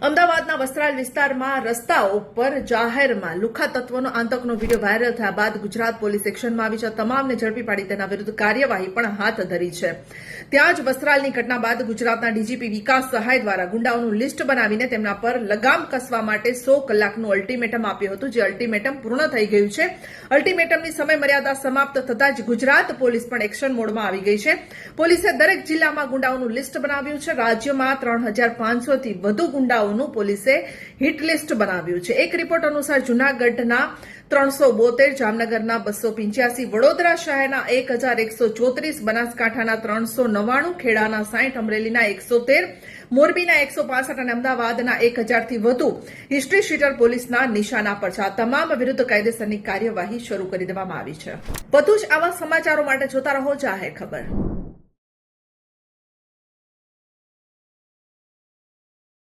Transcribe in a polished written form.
અમદાવાદના વસ્ત્રાલ વિસ્તારમાં રસ્તાઓ પર જાહેરમાં લુખ્ખા તત્વોનો આતંકનો વિડીયો વાયરલ થયા બાદ ગુજરાત પોલીસ એક્શનમાં આવી છે. તમામને ઝડપી પાડી તેના વિરુદ્ધ કાર્યવાહી પણ હાથ ધરી છે. ત્યાં જ વસ્ત્રાલની ઘટના બાદ ગુજરાતના ડીજીપી વિકાસ સહાય દ્વારા ગુંડાઓનું લિસ્ટ બનાવીને તેમના પર લગામ કસવા માટે 100 કલાકનું અલ્ટિમેટમ આપ્યું હતું, જે અલ્ટિમેટમ પૂર્ણ થઈ ગયું છે. અલ્ટિમેટમની સમય મર્યાદા સમાપ્ત થતાં જ ગુજરાત પોલીસ પણ એક્શન મોડમાં આવી ગઈ છે. પોલીસે દરેક જિલ્લામાં ગુંડાઓનું લિસ્ટ બનાવ્યું છે. રાજ્યમાં 3500 થી વધુ ગુંડાઓનું પોલીસે હિટ લિસ્ટ બનાવ્યું છે. એક રિપોર્ટ અનુસાર જૂનાગઢના 372, જામનગરના 285, વડોદરા શહેરના 1134, બનાસકાંઠાના 399, ખેડાના 60, અમરેલીના 113, મોરબીના 165 અને અમદાવાદના 1000 થી વધુ હિસ્ટ્રી શીટર પોલીસના નિશાના પર છે. આ તમામ વિરુદ્ધ કાયદેસરની કાર્યવાહી શરૂ કરી દેવામાં આવી છે. વધુ જ આવા સમાચારો માટે જોતા રહો જાહેર ખબર.